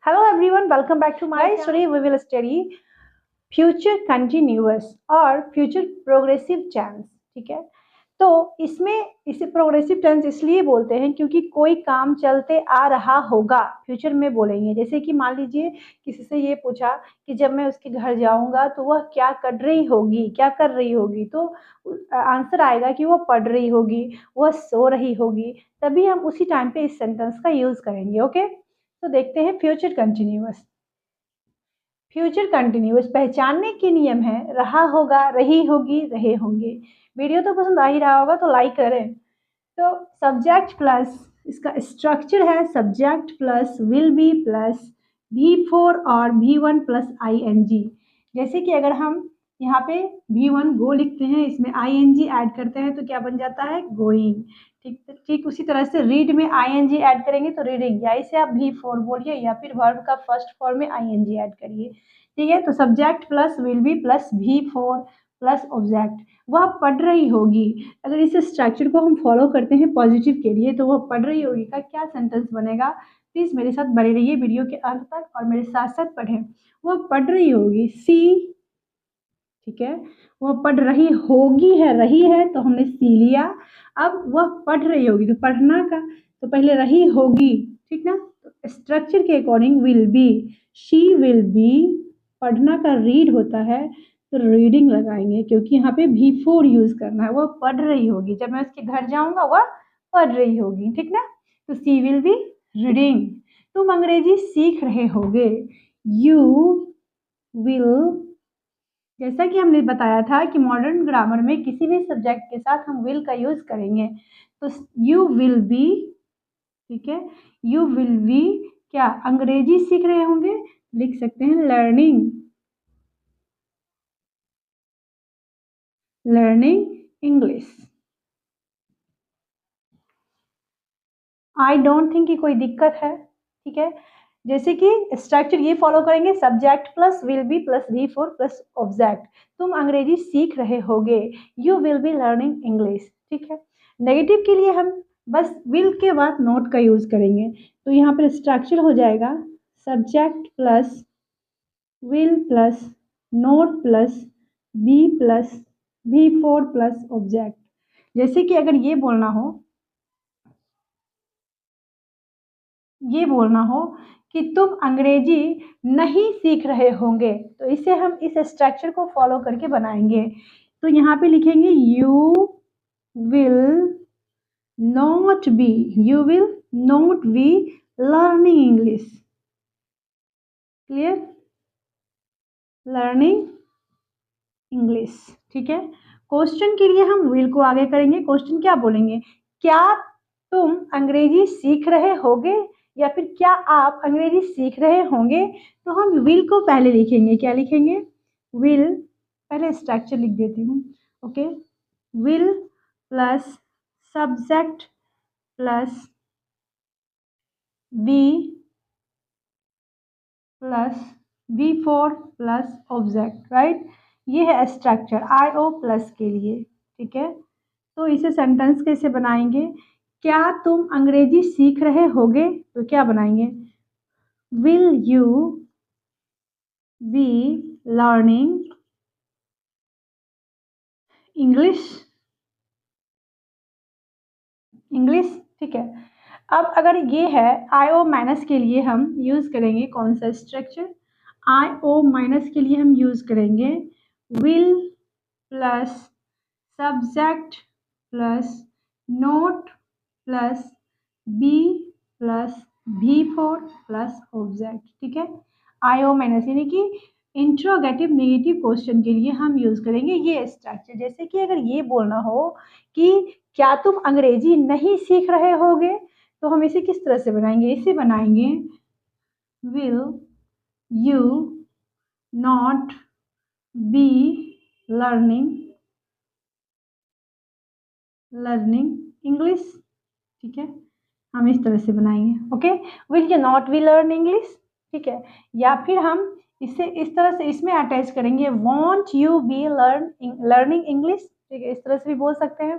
Hello everyone, welcome back to my channel. Today we will study future continuous और future progressive tense. ठीक है, तो इसमें इसे प्रोग्रेसिव टेंस इसलिए बोलते हैं क्योंकि कोई काम चलते आ रहा होगा, फ्यूचर में बोलेंगे। जैसे कि मान लीजिए किसी से ये पूछा कि जब मैं उसके घर जाऊंगा तो वह क्या कर रही होगी, क्या कर रही होगी, तो आंसर आएगा कि वह पढ़ रही होगी, वह सो रही होगी। तभी हम उसी टाइम पे इस सेंटेंस का यूज करेंगे। ओके, तो देखते हैं फ्यूचर कंटिन्यूअस। फ्यूचर कंटिन्यूअस पहचानने के नियम है रहा होगा, रही होगी, रहे होंगे। वीडियो तो पसंद आ ही रहा होगा तो लाइक करें। तो सब्जेक्ट प्लस इसका स्ट्रक्चर है subject plus will be plus V4 और V1 प्लस ING। जैसे कि अगर हम यहाँ पे V1 गो लिखते हैं, इसमें ING ऐड करते हैं तो क्या बन जाता है, गोइंग। ठीक उसी तरह से रीड में ING ऐड करेंगे तो रीडिंग, या इसे आप V4 बोलिए या फिर वर्ब का फर्स्ट फॉर्म में ING ऐड करिए। ठीक है, तो subject plus will be plus V4 plus object, वह पढ़ रही होगी। अगर इस स्ट्रक्चर को हम फॉलो करते हैं पॉजिटिव के लिए तो वह पढ़ रही होगी का क्या सेंटेंस बनेगा। प्लीज मेरे साथ बने रहिए वीडियो के अंत तक और मेरे साथ साथ पढ़ें। वह पढ़ रही होगी, सी। ठीक है, वह पढ़ रही होगी है, रही है तो हमने सी लिया। अब वह पढ़ रही होगी तो पढ़ना का तो पहले रही होगी, ठीक ना। तो स्ट्रक्चर के according will be, she will be, पढ़ना का रीड होता है तो रीडिंग लगाएंगे क्योंकि यहाँ पे V4 यूज करना है। वह पढ़ रही होगी, जब मैं उसके घर जाऊंगा वह पढ़ रही होगी, ठीक ना। तो सी विल बी रीडिंग। तुम अंग्रेजी सीख रहे होगे, यू विल। जैसा कि हमने बताया था कि मॉडर्न ग्रामर में किसी भी सब्जेक्ट के साथ हम विल का यूज करेंगे। तो यू विल बी, ठीक है, यू विल बी क्या अंग्रेजी सीख रहे होंगे, लिख सकते हैं learning, learning English. I don't think कि कोई दिक्कत है। ठीक है, जैसे कि स्ट्रक्चर ये फॉलो करेंगे subject plus will be plus V4 plus object. तुम अंग्रेजी सीख रहे होगे, you will be learning English. ठीक है, नेगेटिव के लिए हम बस विल के बाद नोट का यूज करेंगे। तो यहाँ पर स्ट्रक्चर हो जाएगा subject plus will plus not plus be plus V4 plus object. जैसे कि अगर ये बोलना हो कि तुम अंग्रेजी नहीं सीख रहे होंगे, तो इसे हम इस स्ट्रक्चर को फॉलो करके बनाएंगे। तो यहाँ पे लिखेंगे you will not be, you will not be learning English. Clear, learning English. ठीक है, क्वेश्चन के लिए हम विल को आगे करेंगे। क्वेश्चन क्या बोलेंगे, क्या तुम अंग्रेजी सीख रहे होगे या फिर क्या आप अंग्रेजी सीख रहे होंगे। तो हम विल को पहले लिखेंगे, क्या लिखेंगे, विल, पहले स्ट्रक्चर लिख देती हूँ। Okay, will plus subject plus be plus V4 plus object, right. ये है स्ट्रक्चर IO प्लस के लिए। ठीक है, तो इसे सेंटेंस कैसे बनाएंगे, क्या तुम अंग्रेजी सीख रहे होगे, तो क्या बनाएंगे, will you be learning English, English. ठीक है, अब अगर ये है IO माइनस के लिए हम यूज करेंगे कौन सा स्ट्रक्चर, IO माइनस के लिए हम यूज करेंगे will plus subject plus not plus be plus V4 plus object. ठीक है, IO माइनस यानी कि इंट्रोगेटिव नेगेटिव क्वेश्चन के लिए हम यूज करेंगे ये स्ट्रक्चर। जैसे कि अगर ये बोलना हो कि क्या तुम अंग्रेजी नहीं सीख रहे होगे, तो हम इसे किस तरह से बनाएंगे, इसे बनाएंगे will you not be learning English. ठीक है, हम इस तरह से बनाएंगे। Okay, will you not be learn English. ठीक है, या फिर हम इसे इस तरह से इसमें अटैच करेंगे want you be learning English. ठीक है, इस तरह से भी बोल सकते हैं।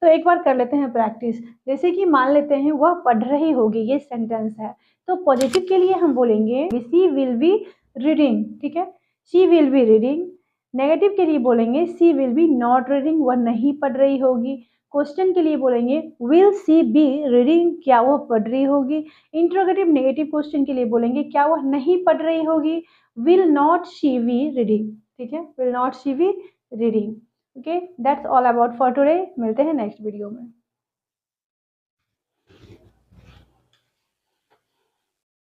तो एक बार कर लेते हैं प्रैक्टिस। जैसे कि मान लेते हैं वह पढ़ रही होगी, ये सेंटेंस है, तो पॉजिटिव के लिए हम बोलेंगे शी विल बी रीडिंग, ठीक है, she will be reading. Negative के लिए बोलेंगे she will be not reading, वह नहीं पढ़ रही होगी। क्वेश्चन के लिए बोलेंगे विल सी बी रीडिंग, क्या वह पढ़ रही होगी। इंट्रोगेटिव नेगेटिव क्वेश्चन के लिए बोलेंगे क्या वह नहीं पढ़ रही होगी, will not she be reading, ठीक है, will not she be reading. Okay, that's all about for today. मिलते हैं नेक्स्ट वीडियो में।